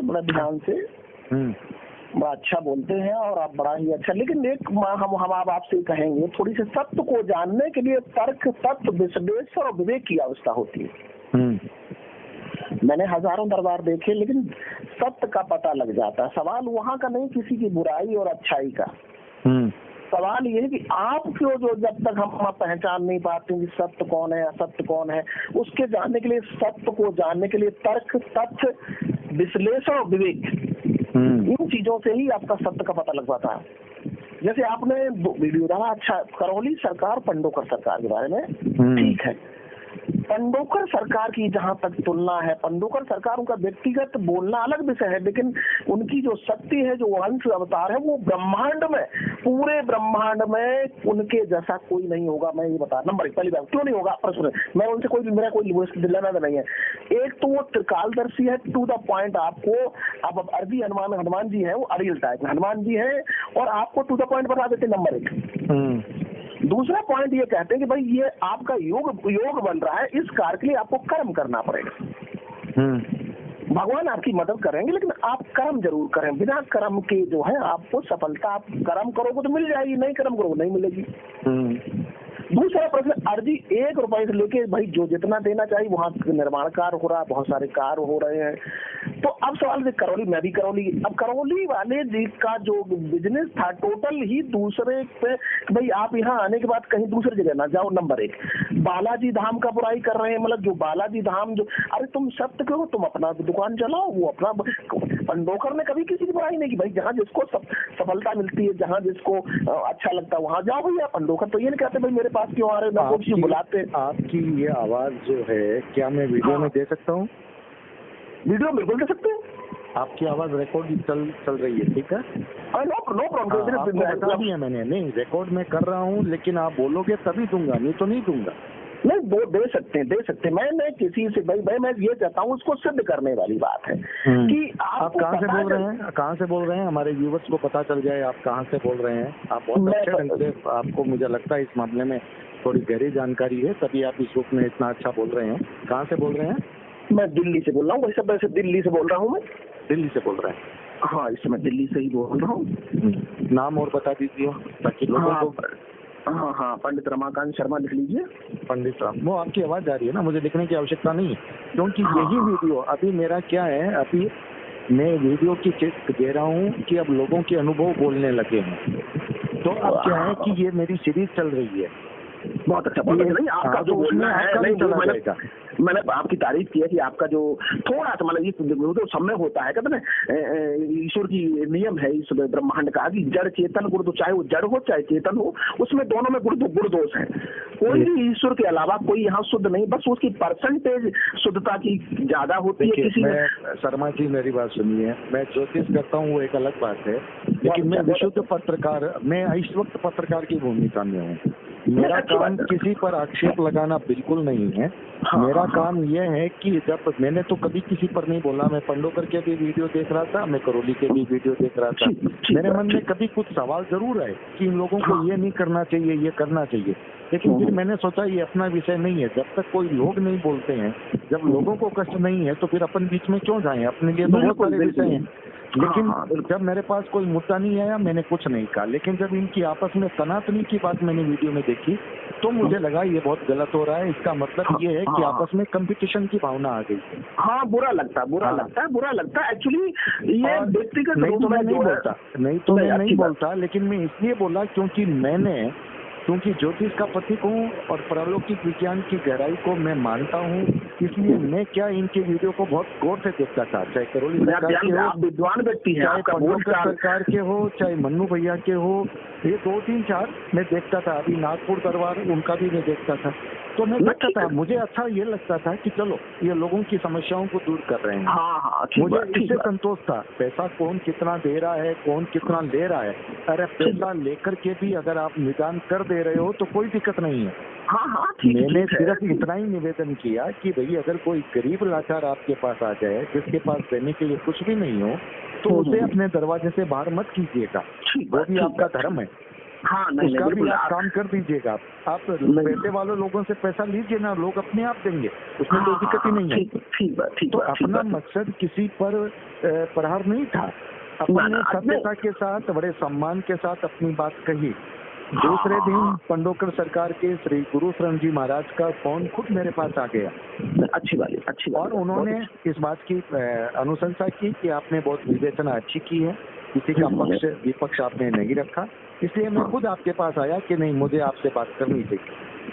बड़ा ध्यान से, बड़ा अच्छा बोलते हैं और आप बड़ा ही अच्छा। लेकिन एक हम आपसे कहेंगे, थोड़ी सी सत्य को जानने के लिए तर्क, तत्व, विश्लेषण और विवेक की आवश्यकता होती है। मैंने हजारों दरबार देखे, लेकिन सत्य का पता लग जाता है। सवाल वहाँ का नहीं किसी की बुराई और अच्छाई का, सवाल ये है कि आप क्यों, जो जब तक हम पहचान नहीं पाते कि सत्य कौन है असत्य कौन है, उसके जानने के लिए, सत्य को जानने के लिए तर्क, तथ्य, विश्लेषण और विवेक, इन चीजों से ही आपका सत्य का पता लग पाता है। जैसे आपने वीडियो डाला, अच्छा, करौली सरकार पंडोकर सरकार के बारे में, ठीक है। पंडोकर सरकार की जहां तक तुलना है, पंडोकर सरकार, उनका व्यक्तिगत बोलना अलग विषय है, लेकिन उनकी जो शक्ति है, जो वंश अवतार है, वो ब्रह्मांड में, पूरे ब्रह्मांड में उनके जैसा कोई नहीं होगा। मैं ये बता, नंबर एक, पहली बात, क्यों नहीं होगा प्रश्न, मैं उनसे कोई, मेरा कोई दिलाना नहीं है। एक तो वो त्रिकालदर्शी है, टू द पॉइंट। आपको आप अरबी हनुमान जी है, वो अड़ियल टाइप हनुमान जी है, और आपको टू द पॉइंट बता देते, नंबर एक। दूसरा पॉइंट ये कहते हैं कि भाई ये आपका योग बन रहा है, इस कार्य के लिए आपको कर्म करना पड़ेगा। भगवान आपकी मदद करेंगे, लेकिन आप कर्म जरूर करें। बिना कर्म के जो है आपको सफलता, आप कर्म करोगे तो मिल जाएगी, नहीं कर्म करोगे नहीं मिलेगी। दूसरा प्रश्न, अर्जी 1 रुपए से लेके भाई जो जितना देना चाहिए, वहाँ निर्माण कार्य हो रहा है, बहुत सारे कार्य हो रहे हैं। तो अब सवाल है, करौली, मैं भी करौली, अब करौली वाले जी का जो बिजनेस था टोटल ही दूसरे पे, भाई आप यहाँ आने के बाद कहीं दूसरी जगह ना जाओ, नंबर एक। बालाजी धाम का बुराई कर रहे हैं, मतलब जो बालाजी धाम, जो, अरे तुम सत्य करो, तुम अपना दुकान चलाओ, वो अपना। पंडोकर ने कभी किसी की बुराई नहीं की, भाई जहाँ जिसको सफलता मिलती है, जहाँ जिसको अच्छा लगता है वहाँ जाओ भैया। पंडोकर तो ये नहीं कहते भाई मेरे पास क्यों आ रहे हो, ना बुलाते। आपकी ये आवाज जो है, क्या मैं वीडियो में दे सकता हूँ? वीडियो बिल्कुल दे सकते हैं। आपकी आवाज रिकॉर्ड चल रही है, ठीक है? नो प्रॉब्लम, बता दिया मैंने। नहीं, रिकॉर्ड में कर रहा हूँ, लेकिन आप बोलोगे तभी दूंगा, नहीं तो नहीं दूंगा। नहीं, वो दे सकते हैं। मैं किसी से, भाई मैं ये चाहता हूँ, उसको सिद्ध करने वाली बात है कि आप कहाँ से बोल रहे हैं, कहाँ से बोल रहे हैं, हमारे व्यूवर्स को पता चल जाए आप कहाँ से बोल रहे हैं। आप बहुत अच्छे ढंग से, आपको मुझे लगता है इस मामले में थोड़ी गहरी जानकारी है, तभी आप इस रूप में इतना अच्छा बोल रहे हैं। कहाँ से बोल रहे हैं? मैं दिल्ली से बोल रहा हूँ, वैसे दिल्ली से बोल रहा हूँ मैं। दिल्ली से बोल रहे हैं? हाँ, इस समय दिल्ली से ही बोल रहा हूँ। नाम और बता दीजिए ताकि लोगों को। हाँ, पंडित रमाकांत शर्मा लिख लीजिए। पंडित राम, वो आपकी आवाज आ रही है ना, मुझे लिखने की आवश्यकता नहीं है, क्योंकि यही वीडियो अभी मेरा क्या है, अभी मैं वीडियो की किस्त दे रहा हूँ कि अब लोगों के अनुभव बोलने लगे हैं। तो अब क्या है कि ये मेरी सीरीज चल रही है। बहुत अच्छा, बहुत अच्छा। नहीं, आपका जो बोलना है, नहीं, मैंने आपकी तारीफ की है कि आपका जो थोड़ा सा, मतलब ये तो समय होता है, कहते ना ईश्वर की नियम है इस ब्रह्मांड का कि जड़ चेतन गुण, तो चाहे वो जड़ हो चाहे चेतन हो, उसमें दोनों में गुण दोष है। कोई भी ईश्वर के अलावा कोई यहाँ शुद्ध नहीं, बस उसकी परसेंटेज शुद्धता की ज्यादा होती है किसी में। शर्मा जी मेरी बात सुनिए, मैं ज्योतिष करता हूँ वो एक अलग बात है, लेकिन मैं विशुद्ध पत्रकार, मैं इस वक्त पत्रकार की भूमिका में हूँ। मेरा काम किसी पर आक्षेप लगाना बिल्कुल नहीं है। मेरा काम यह है कि जब मैंने तो कभी किसी पर नहीं बोला, मैं पंडोकर के भी वीडियो देख रहा था, मैं करौली के भी वीडियो देख रहा था, मेरे मन में कभी कुछ सवाल जरूर है कि इन लोगों को ये नहीं करना चाहिए, ये करना चाहिए, लेकिन फिर मैंने सोचा ये अपना विषय नहीं है। जब तक कोई लोग नहीं बोलते हैं, जब लोगों को कष्ट नहीं है, तो फिर अपन बीच में क्यों जाएं? अपने लिए तो बहुत सारे विषय हैं। लेकिन जब मेरे पास कोई मुद्दा नहीं आया, मैंने कुछ नहीं कहा, लेकिन जब इनकी आपस में तनातनी की बात मैंने वीडियो में देखी, तो मुझे लगा ये बहुत गलत हो रहा है। इसका मतलब ये है कि आपस में कंपटीशन की भावना आ गई। हाँ, बुरा लगता है एक्चुअली। ये व्यक्तिगत नहीं तो मैं नहीं बोलता, लेकिन मैं इसलिए बोला क्योंकि ज्योतिष का प्रतीक हूँ और परलौकिक विज्ञान की गहराई को मैं मानता हूँ, इसलिए मैं क्या इनके वीडियो को बहुत गौर से देखता था, चाहे करौली सरकार के हो, विद्वान व्यक्ति है, चाहे पंडोकर सरकार के हो, चाहे मन्नू भैया के हो, ये 2, 3, 4 मैं देखता था। अभी नागपुर दरबार उनका भी मैं देखता था, तो मैं देखता था, मुझे अच्छा ये लगता था कि चलो ये लोगों की समस्याओं को दूर कर रहे हैं। मुझे इससे संतोष था। पैसा कौन कितना दे रहा है, कौन कितना ले रहा है, अरे पैसा लेकर के भी अगर आप निदान कर दे रहे हो तो कोई दिक्कत नहीं है। मैंने सिर्फ इतना ही निवेदन किया कि भाई अगर कोई गरीब लाचार आपके पास आ जाए, जिसके पास देने के लिए कुछ भी नहीं हो, तो उसे अपने दरवाजे से बाहर मत कीजिएगा, वो भी आपका धर्म है। हाँ, नहीं, उसका भी बिल्कुल आप काम कर दीजिएगा। आप पैसे वाले लोगों से पैसा लीजिए ना, लोग अपने आप देंगे, उसमें कोई दिक्कत ही नहीं है। ठीक तो है, अपना मकसद किसी पर प्रहार नहीं था, अपने सत्यता के साथ बड़े सम्मान के साथ अपनी बात कही। दूसरे दिन पंडोकर सरकार के श्री गुरु शरण जी महाराज का फोन खुद मेरे पास आ गया। अच्छी बात और उन्होंने इस बात की अनुशंसा की कि आपने बहुत विवेचना अच्छी की है, किसी का पक्ष विपक्ष आपने नहीं रखा, इसलिए मैं खुद आपके पास आया कि नहीं, मुझे आपसे बात करनी चाहिए।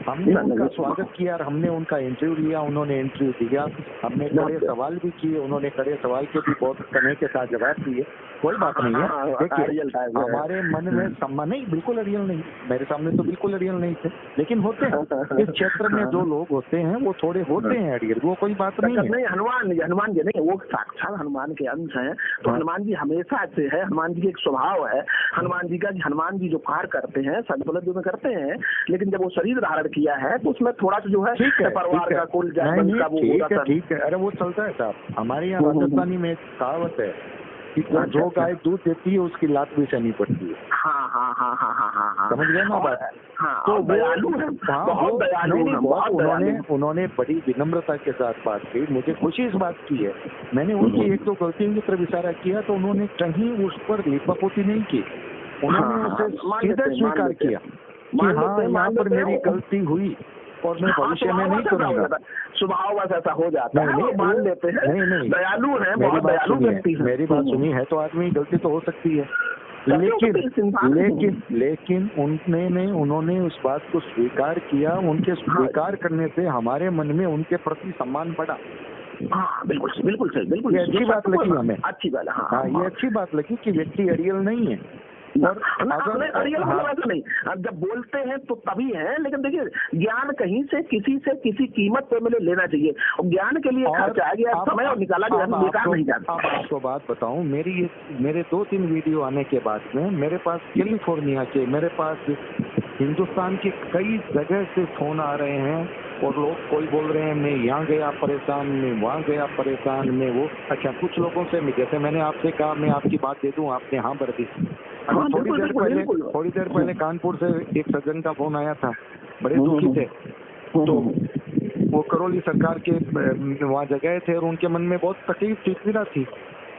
हमने उनका स्वागत किया और हमने उनका इंटरव्यू लिया, उन्होंने इंटरव्यू दिया, हमने कड़े सवाल भी किए, उन्होंने कड़े सवाल के भी बहुत कने के साथ जवाब दिए। कोई बात नहीं है, देखिए हमारे मन में सम्मान नहीं, बिल्कुल अड़ियल नहीं, मेरे सामने तो बिल्कुल अड़ियल नहीं थे, लेकिन होते हैं इस क्षेत्र में जो लोग होते हैं वो थोड़े होते हैं अड़ियल, वो कोई बात नहीं है। हनुमान जी नहीं, वो साक्षात हनुमान के अंश हैं, तो हनुमान जी हमेशा से है, हनुमान जी का एक स्वभाव है हनुमान जी का, हनुमान जी जो कार्य करते हैं संतुलन जो में करते हैं, लेकिन जब वो शरीर धारण किया है तो उसमें थोड़ा सा जो है परिवार का कुल जायबंद का वो होता था। ठीक है, अरे वो चलता है साहब, हमारे यहाँ राजस्थानी में एक कहावत है कि जो गाय दूध देती है उसकी लात भी सहनी पड़ती है। हाँ, समझ गए ना बात? तो दयालु है, बहुत दयालु है। उन्होंने बड़ी विनम्रता के साथ बात की, मुझे खुशी इस बात की है। मैंने उनकी एक दो गलतियों की तरफ इशारा किया तो उन्होंने कहीं उस पर लिपापोती नहीं की, उन्होंने उसे सीधे स्वीकार किया कि हाँ, यहाँ पर मेरी गलती हुई और मैं भविष्य में नहीं करूँगा। स्वभाव बस ऐसा हो जाता है, वो मान लेते हैं। नहीं, दयालु है, बहुत दयालु व्यक्ति है। मेरी बात सुनी है तो आदमी गलती तो हो सकती है, लेकिन उन्होंने उस बात को स्वीकार किया। उनके स्वीकार करने से हमारे मन में उनके प्रति सम्मान बढ़ा। हाँ, बिल्कुल सही, बिल्कुल ये अच्छी बात लगी हमें, अच्छी बात। हाँ, ये अच्छी बात लगी कि व्यक्ति अड़ियल नहीं है। और अगर ऐसा नहीं, जब बोलते हैं तो तभी है, लेकिन देखिए ज्ञान कहीं से किसी कीमत पे मिले लेना चाहिए, और ज्ञान के लिए खर्चा गया समय और निकाला गया, बेकार नहीं जाता। अब आपको बात बताऊं, मेरे 2-3 वीडियो आने के बाद में मेरे पास कैलिफोर्निया के, मेरे पास हिंदुस्तान के कई जगह से फोन आ रहे हैं और लोग कोई बोल रहे हैं मैं यहाँ गया परेशान, मैं वहाँ गया परेशान, मैं वो। अच्छा, कुछ लोगों से जैसे मैंने आपसे कहा मैं आपकी बात दे दूं, आपने हाँ भर दी। थोड़ी देर पहले कानपुर से एक सज्जन का फोन आया था, बड़े दुखी थे, तो वो करौली सरकार के वहाँ जगह थे और उनके मन में बहुत तकलीफ थी, पीड़ा थी।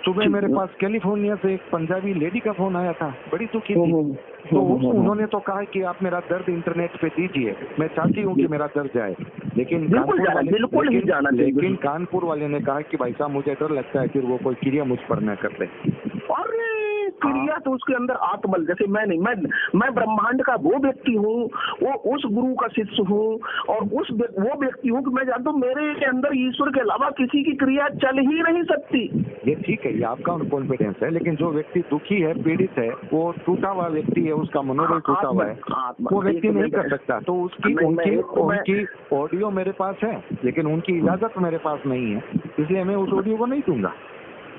सुबह मेरे पास कैलिफोर्निया से एक पंजाबी लेडी का फोन आया था, बड़ी दुखी थी, तो उन्होंने तो कहा कि आप मेरा दर्द इंटरनेट पे दीजिए, मैं चाहती हूँ कि मेरा दर्द जाए, लेकिन कानपुर वाले ने कहा कि भाई साहब मुझे डर लगता है फिर वो कोई क्रिया मुझ पर न कर दे। क्रिया तो उसके अंदर आत्मबल, जैसे मैं ब्रह्मांड का वो व्यक्ति हूँ, वो उस गुरु का शिष्य हूँ, और वो व्यक्ति हूँ कि मैं जानता हूँ मेरे अंदर ईश्वर के अलावा किसी की क्रिया चल ही नहीं सकती। ये ठीक है, ये आपका कॉन्फिडेंस है, लेकिन जो व्यक्ति दुखी है, पीड़ित है, वो टूटा हुआ व्यक्ति है, उसका मनोबल टूटा हुआ है, वो व्यक्ति नहीं कर सकता। तो उनकी ऑडियो मेरे पास है, लेकिन उनकी इजाजत मेरे पास नहीं है, इसलिए मैं उस ऑडियो को नहीं दूंगा।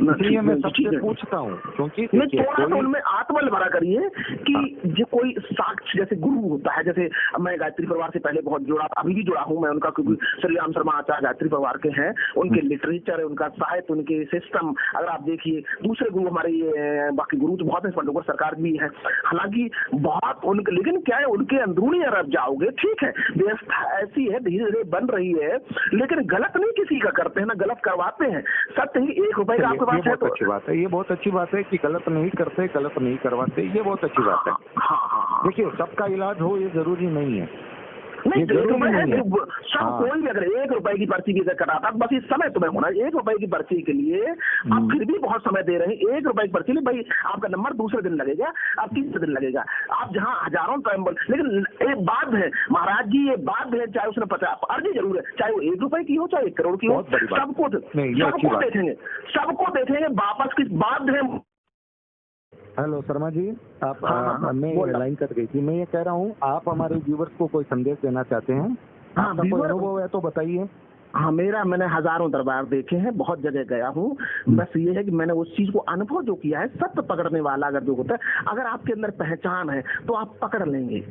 इसलिए मैं सबसे पूछता हूँ, क्योंकि थोड़ा सा उनमें आत्मबल भरा करिए कि जो कोई साक्ष्य जैसे गुरु होता है, जैसे मैं गायत्री परिवार से पहले बहुत जुड़ा, अभी भी जुड़ा हूँ मैं उनका, क्योंकि श्री राम शर्मा आचार्य गायत्री परिवार के हैं, उनके लिटरेचर, उनका साहित्य, उनके सिस्टम अगर आप देखिए, दूसरे गुरु हमारे बाकी गुरु तो बहुत है, पंडोकर सरकार भी है, हालांकि बहुत उनके, लेकिन क्या है उनके अंदरूनी अरब जाओगे, ठीक है व्यवस्था ऐसी है, धीरे धीरे बन रही है, लेकिन गलत नहीं किसी का करते हैं ना, गलत करवाते हैं। सत्य ही 1 रुपए का ये बहुत अच्छी बात है, ये बहुत अच्छी बात है कि गलत नहीं करते, गलत नहीं करवाते, ये बहुत अच्छी बात है। देखिए, सबका इलाज हो ये जरूरी नहीं है, नहीं जरूरी नहीं है। सब कोई भी अगर 1 रुपए की पर्ची भी कटाता, बस इस समय तुम्हें होना 1 रुपए की पर्ची के लिए आप फिर भी बहुत समय दे रहे हैं। 1 रुपए की पर्ची, भाई आपका नंबर दूसरे दिन लगेगा, आप तीसरे दिन लगेगा, आप जहाँ हजारों टाइम बोल, लेकिन एक बात है महाराज जी, ये बात है, चाहे उसने 50 अर्जी जरूर है, चाहे वो 1 रुपए की हो, चाहे 1 करोड़ की हो, सबको देखेंगे वापस किस बात है। हेलो शर्मा जी, आप मैं लाइन कट गई थी, मैं ये कह रहा हूँ आप हमारे व्यूवर्स को कोई संदेश देना चाहते हैं? आपका कोई अनुभव है तो बताइए। हाँ, मैंने हजारों दरबार देखे हैं, बहुत जगह गया हूँ, बस ये है कि मैंने उस चीज को अनुभव जो किया है, सत्य पकड़ने वाला अगर जो होता है, अगर आपके अंदर पहचान है तो आप पकड़ लेंगे।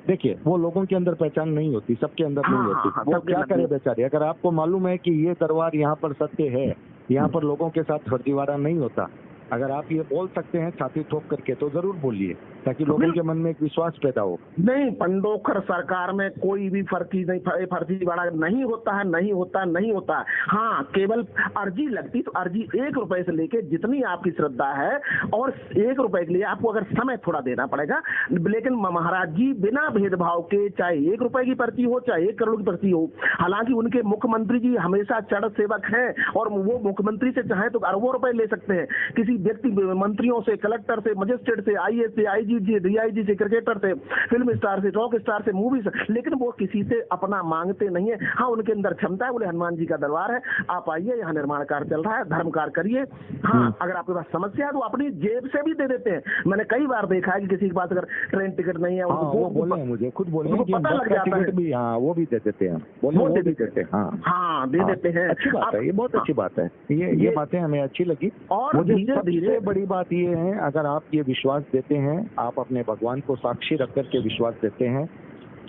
देखिए, वो लोगों के अंदर पहचान नहीं होती, सबके अंदर नहीं होती, वो क्या करे बेचारे। अगर आपको मालूम है कि ये दरबार यहाँ पर सत्य है, यहाँ पर लोगों के साथ फर्जीवाड़ा नहीं होता, अगर आप ये बोल सकते हैं छाती ठोक करके तो जरूर बोलिए, ताकि लोगों के मन में एक विश्वास पैदा हो। नहीं, पंडोखर सरकार में कोई भी फर्जीवाड़ा नहीं होता है, नहीं होता, नहीं होता। हाँ, केवल अर्जी लगती तो अर्जी 1 रुपए से लेके जितनी आपकी श्रद्धा है, और 1 रुपए के लिए आपको अगर समय थोड़ा देना पड़ेगा, लेकिन महाराज जी बिना भेदभाव के, चाहे 1 रुपए की पर्ची हो चाहे 1 करोड़ की पर्ची हो। हालांकि उनके मुख्यमंत्री जी हमेशा चढ़ सेवक हैं, और वो मुख्यमंत्री से चाहे तो अरबों रुपए ले सकते हैं, किसी व्यक्ति मंत्रियों से, कलेक्टर से, मजिस्ट्रेट से, IAS से, IG से, DIG से, क्रिकेटर से, फिल्म स्टार से, रॉक स्टार से, मूवी से, लेकिन वो किसी से अपना मांगते नहीं है। हाँ, उनके अंदर क्षमता है, बोले हनुमान जी का दरबार है, आप आइए, यहाँ निर्माण कार्य चल रहा है, धर्म कार्य करिए। हाँ, अगर आपके पास समस्या है तो अपनी जेब से भी दे देते हैं। मैंने कई बार देखा है कि किसी के पास अगर ट्रेन टिकट नहीं है, वो बोले, मुझे खुद बोले कि पता लग जाता है भी, हाँ वो भी दे देते हैं, वो दे देते हैं। हाँ, दे देते हैं। अच्छी बात है, ये बहुत अच्छी बात है, ये बातें हमें अच्छी लगी। और मुझे सबसे बड़ी बात ये है, अगर आप ये विश्वास देते हैं, आप अपने भगवान को साक्षी रख करके विश्वास देते हैं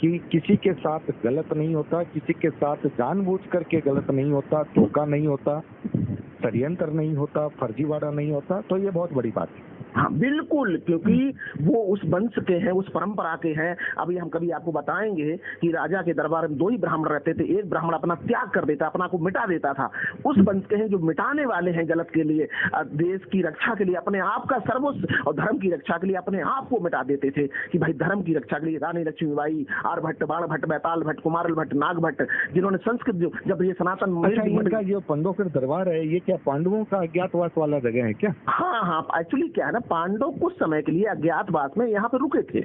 कि किसी के साथ गलत नहीं होता, किसी के साथ जानबूझ करके गलत नहीं होता, धोखा नहीं होता, षड्यंत्र नहीं होता, फर्जीवाड़ा नहीं होता, तो ये बहुत बड़ी बात है। हाँ बिल्कुल, क्योंकि वो उस वंश के हैं, उस परंपरा के हैं। अभी हम कभी आपको बताएंगे कि राजा के दरबार में 2 ही ब्राह्मण रहते थे, एक ब्राह्मण अपना त्याग कर देता, अपना को मिटा देता था। उस वंश के हैं जो मिटाने वाले हैं गलत के लिए, देश की रक्षा के लिए अपने आप का सर्वस्व, और धर्म की रक्षा के लिए अपने आप को मिटा देते थे कि भाई धर्म की रक्षा के लिए रानी लक्ष्मीबाई, आर्यभट्ट, बाणभट्ट, बैताल भट्ट, कुमारल भट्ट, नागभट्ट, जिन्होंने संस्कृत जब ये सनातन इनका जो पंडोखर दरबार है, ये क्या पांडवों का अज्ञातवास वाला जगह है क्या? हाँ, एक्चुअली क्या है ना, पांडव कुछ समय के लिए अज्ञातवास में यहाँ पे रुके थे,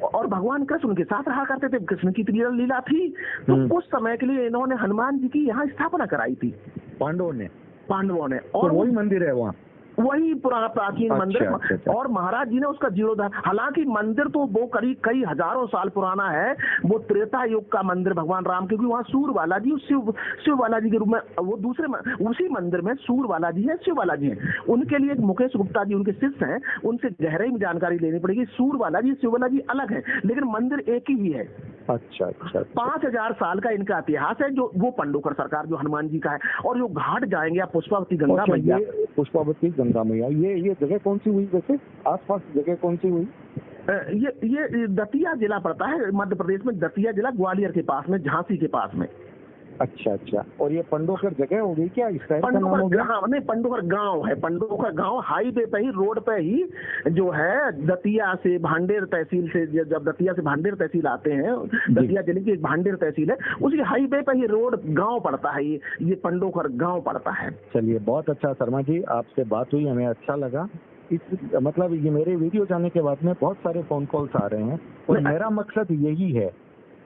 और भगवान कृष्ण उनके साथ रहा करते थे। कृष्ण की लीला थी, तो कुछ समय के लिए इन्होंने हनुमान जी की यहाँ स्थापना कराई थी पांडवों ने। और तो वही मंदिर है वहाँ, वही पुराना प्राचीन मंदिर। अच्छा। और महाराज जी ने उसका जीर्णोद्धार, हालांकि मंदिर तो वो करीब कई हजारों साल पुराना है, वो त्रेता युग का मंदिर भगवान राम, क्योंकि वहाँ सूर बालाजी, शिव बालाजी के रूप में, वो दूसरे उसी मंदिर में सूर बालाजी है, शिव बालाजी है। उनके लिए मुकेश गुप्ता जी उनके शिष्य हैं, उनसे गहराई में जानकारी लेनी पड़ेगी। सूर बालाजी, शिव बालाजी अलग है, लेकिन मंदिर एक ही है। अच्छा। 5000 साल का इनका इतिहास है, जो वो पंडोखर सरकार जो हनुमान जी का है। और जो घाट जाएंगे आप, पुष्पावती गंगा मैया, पुष्पावती गंगा मैया, ये जगह कौन सी हुई वैसे? आसपास जगह कौन सी हुई? ये दतिया जिला पड़ता है, मध्य प्रदेश में, दतिया जिला, ग्वालियर के पास में, झांसी के पास में। अच्छा। और ये पंडोखर जगह हो गई क्या? इस शहर का नाम हो गया? हाँ, नहीं, पंडोखर गांव है। पंडोखर गांव हाईवे पे ही, रोड पे ही जो है, दतिया से भांडेर तहसील से, जब दतिया से भांडेर तहसील आते हैं, दतिया जिले की एक भांडेर तहसील है, उसी हाईवे पे ही रोड गांव पड़ता है, ये पंडोखर गांव पड़ता है। चलिए, बहुत अच्छा शर्मा जी, आपसे बात हुई, हमें अच्छा लगा। मतलब ये मेरे वीडियो जाने के बाद में बहुत सारे फोन कॉल्स आ रहे हैं, और मेरा मकसद यही है।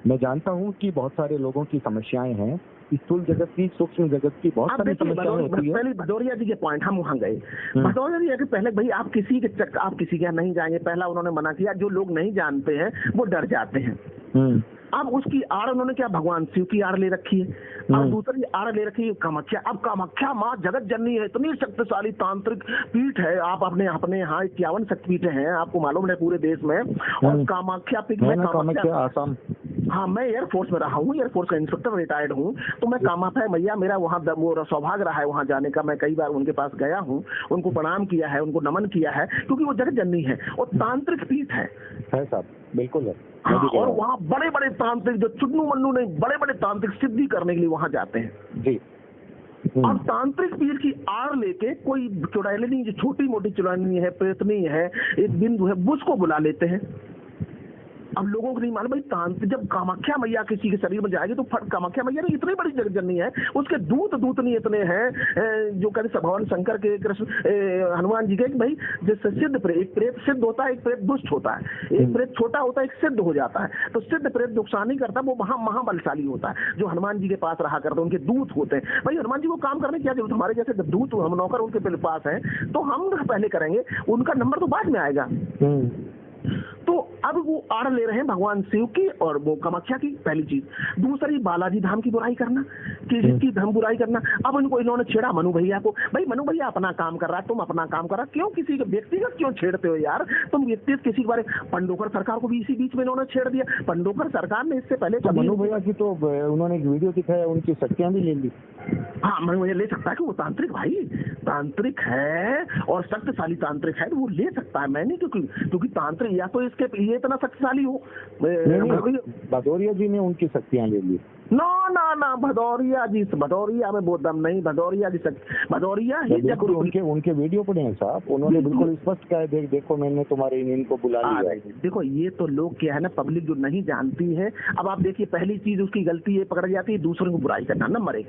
मैं जानता हूँ कि बहुत सारे लोगों की समस्याएं हैं, स्थूल जगत की, सूक्ष्म जगत की बहुत सारी समस्याएं होती है। पहले भदौरिया जी के पॉइंट, हम वहाँ गए। भदौरिया जी के पहले भाई आप किसी के यहाँ नहीं जाएंगे, पहला उन्होंने मना किया। जो लोग नहीं जानते हैं वो डर जाते हैं। अब उसकी आड़ उन्होंने क्या, भगवान शिव की आड़ ले रखी है, अब दूसरी आड़ ले रखी है कामाख्या। अब कामाख्या माँ जगत जननी है, इतनी शक्तिशाली तांत्रिक पीठ है। आप अपने यहाँ 51 शक्तिपीठ हैं, आपको मालूम है पूरे देश में। और कामाख्या पीठ में, कामाख्या आसाम। हाँ, मैं एयरफोर्स में रहा हूँ, एयरफोर्स का इंस्ट्रक्टर रिटायर्ड हूँ, तो मैं कामाख्या मैया, मेरा वहाँ वो सौभाग्य रहा है वहाँ जाने का। मैं कई बार उनके पास गया हूँ, उनको प्रणाम किया है, उनको नमन किया है, क्योंकि वो जगत जननी है और तांत्रिक पीठ है साहब, बिल्कुल है। हाँ, और वहाँ बड़े बड़े तांत्रिक, जो चुन्नू मन्नू नहीं, बड़े बड़े तांत्रिक सिद्धि करने के लिए वहाँ जाते हैं जी। अब तांत्रिक पीठ की आड़ लेके कोई चुड़ैलनी, जो छोटी मोटी चुड़ैलनी है, प्रेतनी है, एक बिंदु है, उसको बुला लेते हैं। अब लोगों को नहीं मालूम भाई, तांत्रिक जब कामाख्या मैया किसी के शरीर में जाएगी तो कामाख्या मैया ने इतनी बड़ी जगत जननी है, उसके दूत नहीं इतने हैं, जो कहते भगवान शंकर के, कृष्ण, हनुमान जी के, भाई जैसे सिद्ध प्रेत, एक प्रेत सिद्ध होता है, एक प्रेत दुष्ट होता है, एक प्रेत छोटा होता है, एक सिद्ध हो जाता है। तो सिद्ध प्रेत नुकसान नहीं करता, वो महाबलशाली होता है, जो हनुमान जी के पास रहा करते हैं, उनके दूत होते हैं। भाई हनुमान जी को काम करने की क्या जरूरत, हमारे जैसे दूत, हम नौकर उनके पास हैं, तो हम पहले करेंगे, उनका नंबर तो बाद में आएगा। तो अब वो आड़ ले रहे हैं भगवान शिव की और वो कामाख्या की, पहली चीज। दूसरी बालाजी धाम की बुराई करना, की धर्म बुराई करना। अब इनको इन्होंने छेड़ा मनु भैया को, भाई मनु भैया अपना काम कर रहा है, तुम अपना काम कर रहा, क्यों किसी के व्यक्तिगत क्यों छेड़ते हो यार तुम व्यक्तिगत किसी के बारे। पंडोकर सरकार को भी इसी बीच में इन्होंने छेड़ दिया। पंडोकर सरकार ने इससे पहले तो मनु भैया की तो उन्होंने एक वीडियो दिखाया, उनकी शक्तियां भी ले ली। हाँ मनु भैया ले सकता है कि वो तांत्रिक, भाई तांत्रिक है और शक्तिशाली तांत्रिक है, वो ले सकता है। मैं नहीं, क्योंकि तांत्रिक या तो इसके ये इतना शक्तिशाली हो। भदौरिया जी ने उनकी शक्तियां ले ली। ना ना ना, भदौरिया में वो दम नहीं। भदौरिया ही जब उनके वीडियो पड़े हैं साहब, उन्होंने बिल्कुल स्पष्ट कहा है, देखो मैंने तुम्हारे इनको बुला लिया। देखो ये तो लोग क्या है ना, पब्लिक जो नहीं जानती है। अब आप देखिए, पहली चीज उसकी गलती ये पकड़ जाती है, दूसरों की बुराई करना। नंबर 1,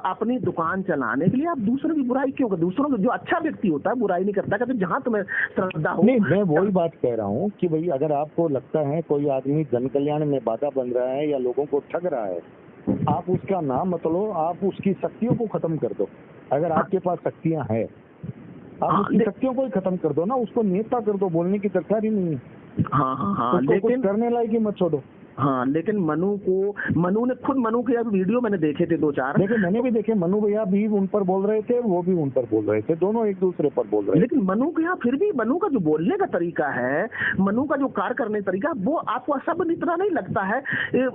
अपनी दुकान चलाने के लिए आप दूसरों की बुराई क्यों कर। दूसरों का जो अच्छा व्यक्ति होता है बुराई नहीं करता, कहते जहाँ तुम्हें श्रद्धा हो। नहीं, मैं वही बात कह रहा हूँ कि भाई अगर आपको लगता है कोई आदमी जन कल्याण में बाधा बन रहा है या लोगों को ठग रहा है, आप उसका नाम मत लो, आप उसकी शक्तियों को खत्म कर दो। अगर आपके पास शक्तियां हैं, आप उसकी शक्तियों को ही खत्म कर दो ना, उसको नेता कर दो, बोलने की दरकार ही नहीं है। हाँ, लेकिन कुछ करने लायक ही मत छोड़ो। हाँ, लेकिन मनु ने खुद, मनु के वीडियो मैंने देखे थे 2-4। देखिए मैंने भी देखे, मनु भैया भी उन पर बोल रहे थे, वो भी उन पर बोल रहे थे, दोनों एक दूसरे पर बोल रहे थे। लेकिन मनु के यहाँ फिर भी मनु का जो बोलने का तरीका है, मनु का जो कार्य करने का तरीका, वो आपको असभ्य इतना नहीं लगता है।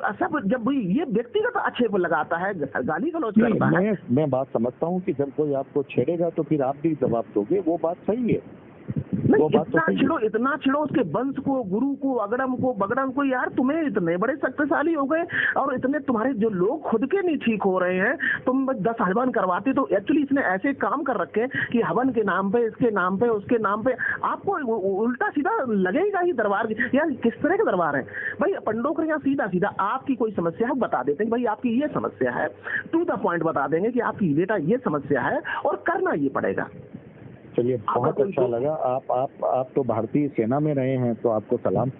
असभ्य जब ये व्यक्तिगत आक्षेप लगाता है, गाली गलौज करता है। मैं बात समझता हूँ कि जब कोई आपको छेड़ेगा तो फिर आप भी जवाब दोगे, वो बात सही है। इतना छिड़ो उसके वंश को, गुरु को, अगड़म को, बगड़म को। यार तुम्हें इतने बड़े शक्तिशाली हो गए और इतने तुम्हारे जो लोग खुद के नहीं ठीक हो रहे हैं, तुम 10 हवन करवाते। तो एक्चुअली इसने ऐसे काम कर रखे कि हवन के नाम पे, इसके नाम पे, उसके नाम पे आपको उल्टा सीधा लगेगा ही दरबार। यार किस तरह के दरबार है भाई। पंडोकर यहाँ सीधा सीधा आपकी कोई समस्या है बता देते हैं, भाई आपकी ये समस्या है, टू द पॉइंट बता देंगे कि आपकी बेटा ये समस्या है और करना ये पड़ेगा। चलिए बहुत अच्छा लगा। आप तो भारतीय सेना में रहे हैं, तो आपको सलाम।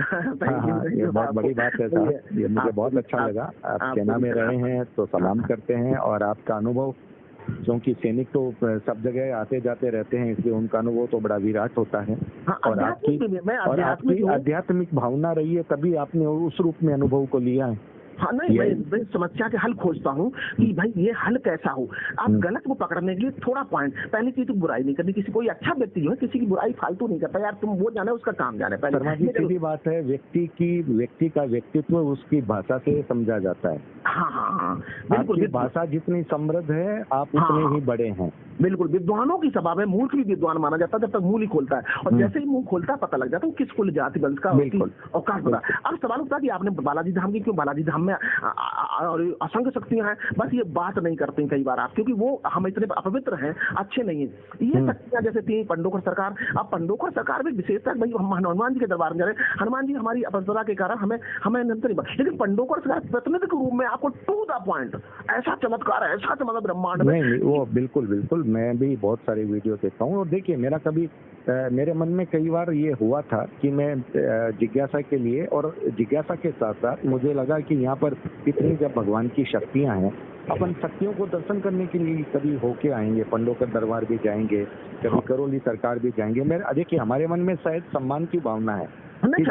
हाँ, ये बहुत बड़ी बात है साहब, ये मुझे बहुत अच्छा लगा। आप सेना में रहे हैं तो सलाम करते हैं। और आपका अनुभव, क्योंकि सैनिक तो सब जगह आते जाते रहते हैं, इसलिए उनका अनुभव तो बड़ा विराट होता है। और आपकी आध्यात्मिक भावना रही है, तभी आपने उस रूप में अनुभव को लिया है। हाँ नहीं, मैं समस्या के हल खोजता हूँ कि भाई ये हल कैसा हो। आप गलत को पकड़ने के लिए थोड़ा पॉइंट, पहली चीज तो बुराई नहीं करनी किसी। कोई अच्छा व्यक्ति जो है किसी की बुराई फालतू नहीं करता यार, तुम वो जाने उसका काम जाने। पहले सीधी बात है, व्यक्ति का व्यक्तित्व उसकी भाषा से समझा जाता है। हाँ, बिल्कुल। भाषा जितनी समृद्ध है, आप उतने ही बड़े हैं। बिल्कुल, विद्वानों की सभा में मूर्ख भी विद्वान माना जाता है जब तक मुंह ही खोलता है। और जैसे ही मुंह खोलता है पता लग जाता है किस कुल जाति वंश का और कहाँ पता। अब सवाल उठता कि आपने बालाजी धाम की, क्यों बालाजी धाम में और असंख्य शक्तियां हैं, बस ये बात नहीं करते कई बार आप, क्योंकि वो हम इतने अपवित्र हैं, अच्छे नहीं है ये शक्तियां जैसे थी पंडोकर सरकार। अब पंडोकर सरकार में विशेषता, भाई हम हनुमान जी के दरबार में जा रहे हैं, हनुमान जी हमारी अपवित्रता के कारण हमें लेकिन पंडोकर सरकार प्रतिनिधि के रूप में आपको टू द पॉइंट ऐसा चमत्कार है, ऐसा मतलब ब्रह्मांड में। वो बिल्कुल, मैं भी बहुत सारे वीडियो देखता हूँ। और देखिए मेरे मन में कई बार ये हुआ था कि मैं जिज्ञासा के लिए, और जिज्ञासा के साथ साथ मुझे लगा कि यहाँ पर इतनी जब भगवान की शक्तियाँ हैं, अपन शक्तियों को दर्शन करने के लिए कभी होके आएंगे, पंडोकर दरबार भी जाएंगे, कभी करौली सरकार भी जाएंगे। देखिए हमारे मन में शायद सम्मान की भावना है कि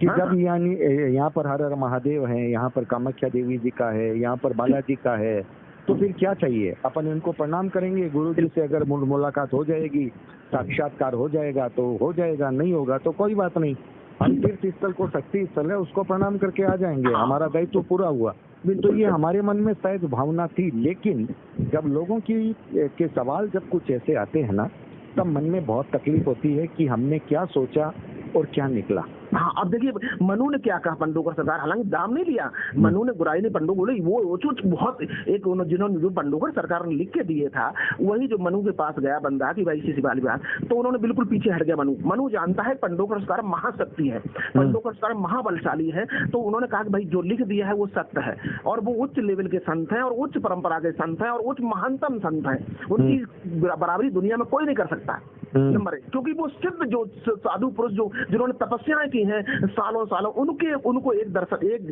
जब यहाँ पर हर हर महादेव है, यहाँ पर कामाख्या देवी जी का है, यहाँ पर बालाजी का है, तो फिर क्या चाहिए, अपन इनको प्रणाम करेंगे। गुरु जी से अगर मुलाकात हो जाएगी, साक्षात्कार हो जाएगा तो हो जाएगा, नहीं होगा तो कोई बात नहीं। हम तीर्थ स्थल को शक्ति स्थल है, उसको प्रणाम करके आ जाएंगे, हमारा दायित्व पूरा हुआ। तो ये हमारे मन में शायद भावना थी। लेकिन जब लोगों के सवाल जब कुछ ऐसे आते हैं ना, तब मन में बहुत तकलीफ होती है कि हमने क्या सोचा और क्या निकला। हाँ, अब देखिए मनु ने क्या कहा पंडोकर सरकार, हालांकि दाम नहीं लिया मनु ने, बुराई नहीं पंडो बोले वो चुच बहुत एक जिन्होंने जो पंडोकर सरकार ने लिख के दिए था, वही जो मनु के पास गया बंदा कि भाई इसी वाली बात, तो उन्होंने बिल्कुल पीछे हट गया। मनु जानता है पंडोकर सरकार महाशक्ति है, पंडोकर सरकार महाबलशाली है, तो उन्होंने कहा कि भाई जो लिख दिया है वो सत्य है, और वो उच्च लेवल के संत हैं और उच्च परंपरा के संत हैं और उच्च महानतम संत हैं, उनकी बराबरी दुनिया में कोई नहीं कर सकता। नंबर 1, क्योंकि वो सिद्ध जो साधु पुरुष जो जिन्होंने तपस्याएं की हैं सालों सालों, उनको एक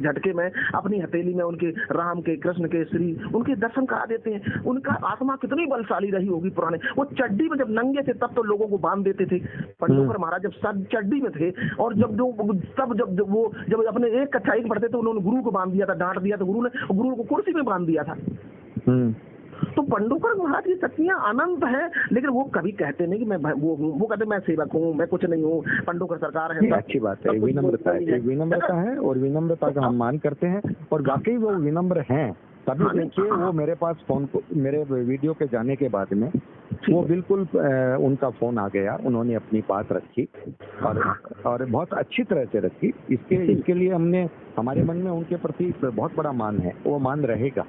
झटके में अपनी हथेली में उनके राम के, कृष्ण के, श्री उनके दर्शन करा देते हैं। उनका आत्मा कितनी बलशाली रही होगी पुराने। वो चड्डी में जब नंगे थे तब तो लोगों को बांध देते थे। पंडोकर महाराज जब चड्डी में थे और जब वो अपने एक कक्षा एक पढ़ते थे, उन्होंने गुरु को बांध दिया था, डांट दिया था गुरु को कुर्सी में बांध दिया था। तो पंडोकर महाराज की शक्तियां अनंत हैं, लेकिन वो कभी कहते नहीं कि मैं वो कहते मैं सेवक हूँ, मैं कुछ नहीं हूँ, पंडोकर सरकार है। अच्छी बात है, विनम्रता है और विनम्रता का हम मान करते हैं और वाकई वो विनम्र हैं। तभी देखिए वो मेरे पास मेरे वीडियो के जाने के बाद में वो बिल्कुल उनका फोन आ गया, उन्होंने अपनी बात रखी और बहुत अच्छी तरह से रखी। इसके लिए हमारे मन में उनके प्रति बहुत बड़ा मान है, वो मान रहेगा।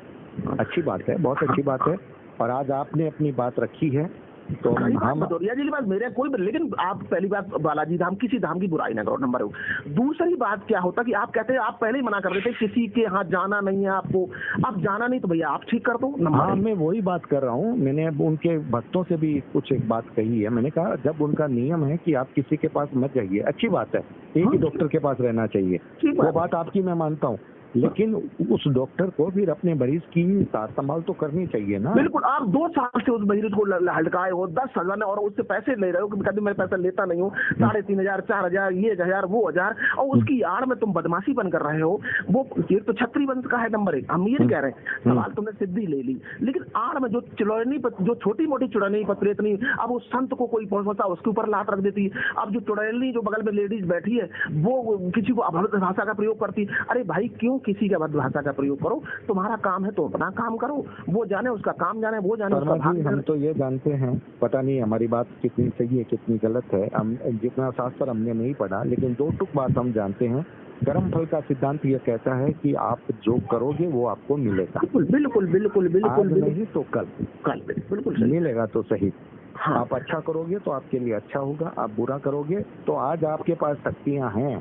अच्छी बात है, बहुत अच्छी बात है। और आज आपने अपनी बात रखी है तो हम भदौरिया जी की बात मेरे कोई, लेकिन आप पहली बात बालाजी धाम किसी धाम की बुराई ना करो, नंबर 1। दूसरी बात क्या होता कि आप कहते हैं, आप पहले ही मना कर देते किसी के यहाँ जाना नहीं है आपको, आप जाना नहीं तो भैया आप ठीक कर दो। हाँ, मैं वही बात कर रहा हूँ। मैंने उनके भक्तों से भी कुछ एक बात कही है। मैंने कहा जब उनका नियम है कि आप किसी के पास मत जाइए, अच्छी बात है, एक ही डॉक्टर के पास रहना चाहिए, वो बात आपकी मैं मानता हूँ, लेकिन उस डॉक्टर को फिर अपने मरीज की सार संभाल तो करनी चाहिए ना। बिल्कुल, आप 2 साल से उस मरीज को हड़काए हो, 10,000 और उससे पैसे ले रहे हो कि कहते मैं पैसा लेता नहीं हूँ, 3,500 4,000 ये 1,000 वो 1,000, और उसकी आड़ में तुम बदमाशी बन कर रहे हो। वो एक तो छत्री वंश का है, नंबर 1। हम ये कह रहे हैं सवाल तुमने सिद्धि ले ली, लेकिन आड़ में जो छोटी मोटी चुड़ैनी पत्रेतनी, अब उस संत को कोई पहुंचता उसके ऊपर लात रख देती है। अब जो चुड़ैनी जो बगल में लेडीज बैठी है वो किसी को अभद्र भाषा का प्रयोग करती है। अरे भाई क्यों किसी का अभद्र भाषा का प्रयोग करो? तुम्हारा काम है तो अपना काम करो, वो जाने उसका काम जाने, वो जाने उसका भाग। हम तो ये जानते हैं, पता नहीं हमारी बात कितनी सही है कितनी गलत है, हम जितना शास्त्र हमने नहीं पढ़ा, लेकिन 2 टुक बात हम जानते हैं। कर्म फल का सिद्धांत ये कहता है कि आप जो करोगे वो आपको मिलेगा। बिल्कुल नहीं तो कल बिल्कुल मिलेगा तो सही। हाँ। आप अच्छा करोगे तो आपके लिए अच्छा होगा, आप बुरा करोगे तो आज आपके पास शक्तियां हैं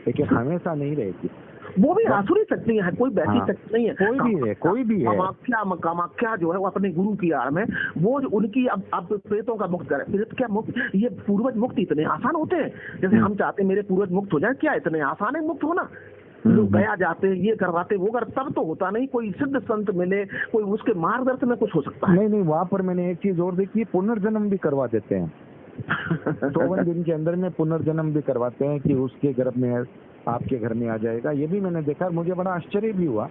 लेकिन हमेशा नहीं रहेगी। वो भी आसुरी शक्ति है, कोई वैसी शक्ति नहीं है। कोई भी है। कामाख्या जो है वो अपने गुरु की आड़ में, वो उनकी अब प्रेतों का मुक्त करे। प्रेत क्या मुक्त? ये पूर्वज मुक्त इतने आसान होते हैं जैसे हम चाहते हैं मेरे पूर्वज मुक्त हो जाए? क्या इतने आसान है मुक्त होना? लोग गया जाते ये करवाते वो कर, तब तो होता नहीं। कोई सिद्ध संत मिले, कोई उसके मार्गदर्शन में कुछ हो सकता है। नहीं, वहाँ पर मैंने एक चीज और देखी, पुनर्जन्म भी करवा देते हैं। 54 दिन के अंदर में पुनर्जन्म भी करवाते हैं कि उसके गर्भ में आपके घर में आ जाएगा। ये भी मैंने देखा, मुझे बड़ा आश्चर्य भी हुआ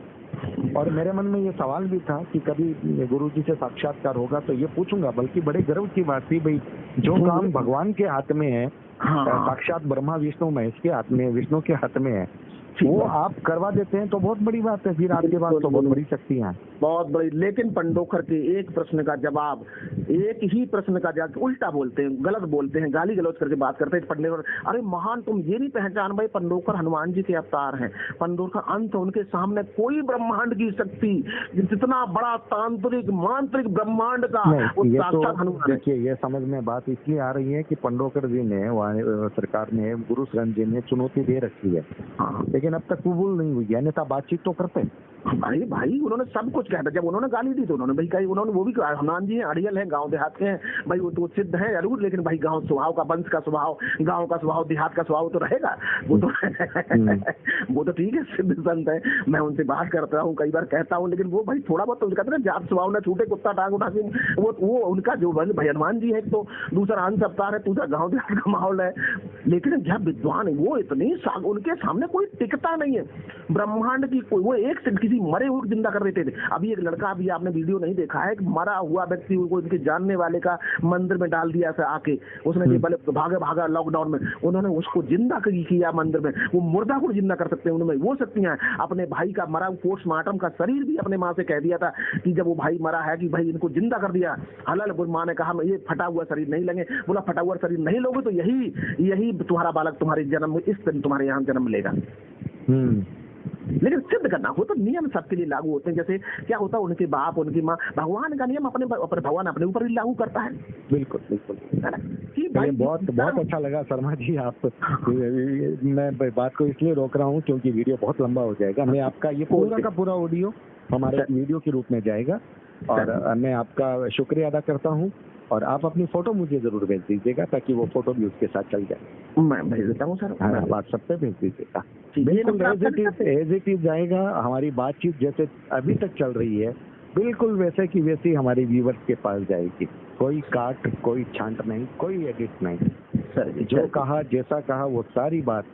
और मेरे मन में ये सवाल भी था कि कभी गुरु जी से साक्षात्कार होगा तो ये पूछूंगा। बल्कि बड़े गर्व की बात थी, भाई जो काम भगवान के हाथ में है, साक्षात ब्रह्मा विष्णु महेश के हाथ में, विष्णु के हाथ में है, वो आप करवा देते हैं तो बहुत बड़ी बात है। फिर आपके पास तो बहुत बड़ी शक्तियां हैं, बहुत बड़ी। लेकिन पंडोकर के एक प्रश्न का जवाब, एक ही प्रश्न का जवाब उल्टा बोलते हैं, गलत बोलते हैं, गाली गलौज करके बात करते हैं पंडोकर। अरे महान, तुम ये नहीं पहचान भाई पंडोकर हनुमान जी के अवतार हैं, पंडोकर अंत, उनके सामने कोई ब्रह्मांड की शक्ति, जितना बड़ा तांत्रिक मांत्रिक ब्रह्मांड का साक्षात हनुमान। देखिए ये समझ में बात इसलिए आ रही है कि पंडोकर जी ने, सरकार ने, गुरु शरण जी ने चुनौती दे रखी है, लेकिन अब तक कबूल नहीं हुई है, अन्यथा बातचीत तो करते हैं। भाई उन्होंने सब कुछ कहा था। जब उन्होंने गाली दी तो उन्होंने भाई कही, उन्होंने वो भी कहा हनुमान जी हैं, अड़ियल हैं, गांव देहात के हैं भाई, वो तो सिद्ध है जरूर, लेकिन भाई गांव स्वभाव का, वंश का स्वभाव, गांव का स्वभाव, देहात का स्वभाव तो रहेगा। वो तो ठीक है, सिद्ध संत है, मैं उनसे बात करता हूँ, कई बार कहता हूँ, लेकिन वो भाई थोड़ा बहुत तो कहते हैं जात स्वभाव न छूटे कुत्ता टांग उठा के, वो उनका जो भाई हनुमान जी है तो दूसरा अंश अवतार है, दूसरा गाँव देहात का माहौल है। लेकिन जब विद्वान है वो इतनी, उनके सामने कोई टिकता नहीं है ब्रह्मांड की कोई। वो एक किसी मरे हुए जिंदा कर देते थे। अभी एक लड़का, अभी आपने वीडियो नहीं देखा है, मरा हुआ व्यक्ति को इनके जानने वाले का मंदिर में डाल दिया था आके, उसने भागा लॉकडाउन में, उन्होंने उसको जिंदा किया मंदिर में। वो मुर्दा को जिंदा कर सकते हैं, उनमें वो शक्तियां हैं। अपने भाई का मरा पोस्टमार्टम का शरीर भी अपने माँ से कह दिया था कि जब वो भाई मरा है कि भाई इनको जिंदा कर दिया हलाल। माँ ने कहा ये फटा हुआ शरीर नहीं लगे, बोला फटा हुआ शरीर नहीं लोगे तो यही तुम्हारा बालक तुम्हारे जन्म, इस दिन तुम्हारे यहाँ जन्म लेगा। लेकिन सिद्ध करना हो तो नियम सबके लिए लागू होते हैं। जैसे क्या होता है, उनके बाप, उनकी माँ, भगवान का नियम अपने भगवान अपने ऊपर भी लागू करता है। बिल्कुल है ना। बहुत अच्छा लगा शर्मा जी, आप मैं बात को इसलिए रोक रहा हूँ क्योंकि वीडियो बहुत लंबा हो जाएगा। मैं आपका ये पूरा का पूरा ऑडियो हमारे वीडियो के रूप में जाएगा और मैं आपका शुक्रिया अदा करता हूँ और आप अपनी फोटो मुझे जरूर भेज दीजिएगा ताकि वो फोटो भी उसके साथ चल जाए। मैं भेज देता हूँ सर। हाँ, व्हाट्सएप पे भेज दीजिएगा। ये बिल्कुल नंबर एज इट इज जाएगा। हमारी बातचीत जैसे अभी तक चल रही है बिल्कुल वैसे की वैसी हमारी व्यूवर्स के पास जाएगी। कोई काट, कोई छांट नहीं, कोई एडिट नहीं। सर जो कहा, जैसा कहा, वो सारी बात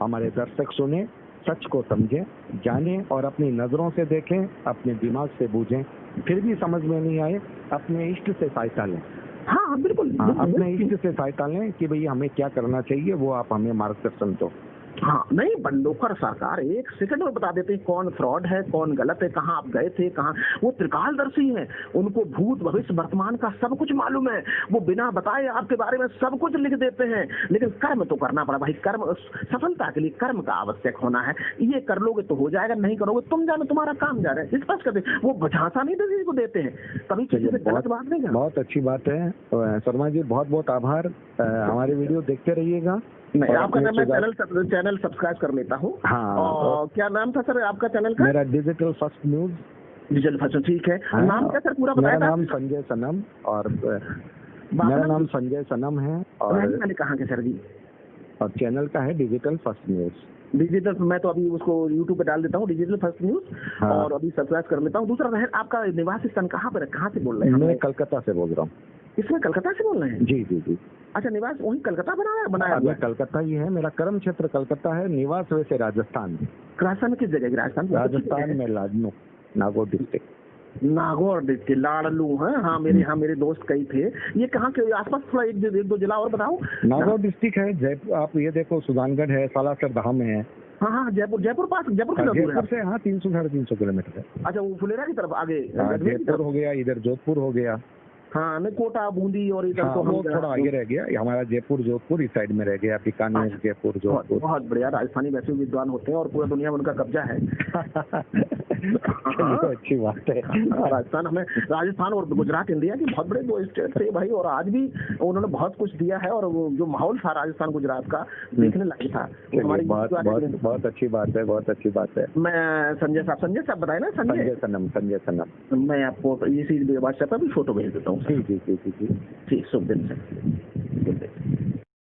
हमारे दर्शक सुने, सच को समझें, जानें और अपनी नजरों से देखें, अपने दिमाग से बूझें। फिर भी समझ में नहीं आए, अपने इष्ट से सहायता लें। हाँ बिल्कुल। हाँ, अपने इष्ट से सहायता लें कि भाई हमें क्या करना चाहिए, वो आप हमें मार्गदर्शन दो। हाँ नहीं, बंडोखर सरकार 1 सेकंड में बता देते हैं कौन फ्रॉड है, कौन गलत है, कहाँ आप गए थे, कहाँ। वो त्रिकालदर्शी हैं, उनको भूत भविष्य वर्तमान का सब कुछ मालूम है। वो बिना बताए आपके बारे में सब कुछ लिख देते हैं। लेकिन कर्म तो करना पड़ा भाई। कर्म, सफलता के लिए कर्म का आवश्यक होना है। ये कर लोगे तो हो जाएगा, नहीं करोगे तुम जानो, तुम्हारा काम जा रहा है। स्पष्ट कर दे। वो झांसा नहीं किसी को देते हैं, कभी किसी से गलत बात नहीं करते। बहुत अच्छी बात है शर्मा जी, बहुत बहुत आभार। हमारे वीडियो देखते रहिएगा। नहीं, आपका नाम, मैं चैनल सब्सक्राइब कर लेता हूँ। हाँ, और क्या नाम था सर आपका चैनल का? मेरा digital first news. Digital first, ठीक है। हाँ, नाम क्या सर पूरा बताया? मेरा नाम संजय सनम और मेरा नाम संजय सनम है। और मैंने कहा कि सर जी, और चैनल का है डिजिटल फर्स्ट न्यूज। डिजिटल, मैं तो अभी उसको यूट्यूब पे डाल देता हूँ, डिजिटल फर्स्ट न्यूज। हाँ। और अभी सब्सक्राइब कर लेता हूँ। दूसरा रहे, आपका निवासी स्थान कहाँ पर है, कहाँ से बोल रहे हैं? मैं कलकत्ता से बोल रहा हूँ। इसमें कलकत्ता से बोल रहे हैं? जी जी जी। अच्छा, निवास वही कलकत्ता बनाया हुआ है? कलकत्ता ही है, मेरा कर्म क्षेत्र कलकत्ता है, निवास वैसे राजस्थान। राजस्थान में किस जगह की? राजस्थान में लाडनू, नागौर डिस्ट्रिक्ट। नागौर डिस्ट्रिक्ट, लाडलू है। हाँ मेरे दोस्त कई थे। ये कहाँ के आसपास? थोड़ा एक दो जिला और बताओ। नागौर डिस्ट्रिक्ट है जयपुर। आप ये देखो, सुजानगढ़ है, सालासर धाम है। हाँ, जयपुर पास। जयपुर से हाँ 300-350 किलोमीटर है। अच्छा, वो फुलेरा की तरफ आगे जयपुर हो गया, इधर जोधपुर हो गया। हाँ, नहीं, कोटा, बूंदी और इधर तो वो थोड़ा आगे रह गया। हमारा जयपुर जोधपुर इस साइड में रह गया। बीकानेर, जयपुर, जोधपुर। बहुत बढ़िया। राजस्थानी वैसे विद्वान होते हैं और पूरी दुनिया में उनका कब्जा है। अच्छी बात है। राजस्थान और गुजरात इंडिया की बहुत बड़े 2 स्टेट थे भाई। और आज भी उन्होंने बहुत कुछ दिया है। और वो जो माहौल था राजस्थान गुजरात का, देखने लायक था। बहुत अच्छी बात है, बहुत अच्छी बात है। मैं संजय साहब बताए ना? संजय सनम। मैं आपको इसी व्हाट्सएप पर भी फोटो भेज देता हूँ। जी। ठीक, शुभ दिन सर।